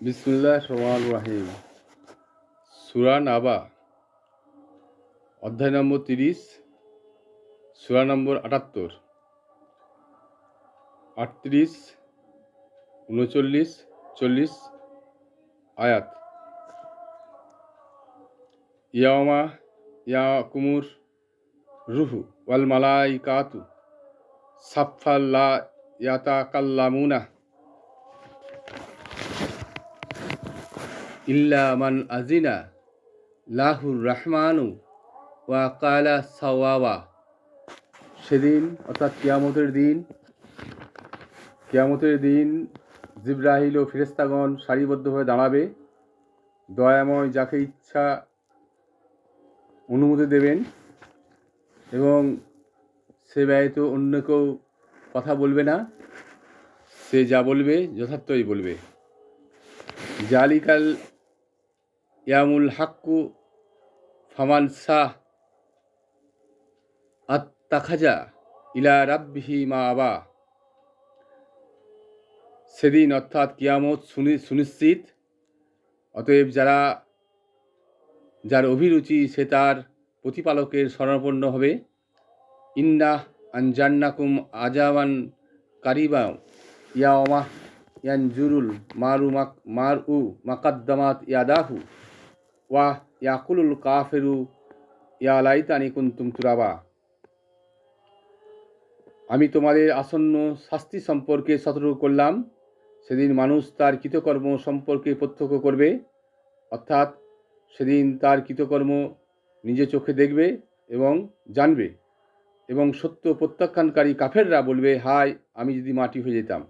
বিসমিল্লাহ রহমান রাহিম। সূরা নাবা, অধ্যায় নম্বর 30, সূরা নম্বর 78, 38, 39, 40 আয়াত। ইয়াওমা ইয়াকুমুর রুহু ওয়াল মালাইকাতু সাফফান লা ইয়াতাকাল্লামুনা ইল্লা মান আযিনা লাহুর রহমানু ওয়া কালা সাওয়াবা। সেদিন অর্থাৎ কিয়ামতের দিন জিবরাইল ও ফেরেশতাগণ সারিবদ্ধভাবে দাঁড়াবে। দয়াময় যাকে ইচ্ছা অনুমতি দেবেন এবং সে ব্যতীত অন্য কেউ কথা বলবে না। সে যা বলবে যথার্থই বলবে। জালিকাল ইয়ামুল হাক্কু ফামান শাহ আত্তাখাজা ইলা রাব্বিহি মাআবা। সেদিন অর্থাৎ কিয়ামত সুনিশ্চিত, অতএব যার অভিরুচি সে তার প্রতিপালকের শরণাপন্ন হবে। ইন্না আনজান্নাকুম আজাবান কারিবা ইয়াওমা ইয়ানজুরুল মারউ মাকাদ্দামাত ইয়াদাহু ওয়া ইয়াকুলুল কাফিরু ইয়া লাইতানি কুনতুম তুরাবা। আমি তোমাদের আসন্ন শাস্তি সম্পর্কে সতর্ক করলাম। সেদিন মানুষ তার কৃতকর্ম সম্পর্কে প্রত্যক্ষ করবে, অর্থাৎ সেদিন তার কৃতকর্ম নিজে চোখে দেখবে এবং জানবে, এবং সত্য প্রত্যাখ্যানকারী কাফেররা বলবে, হায় আমি যদি মাটি হয়ে যেতাম।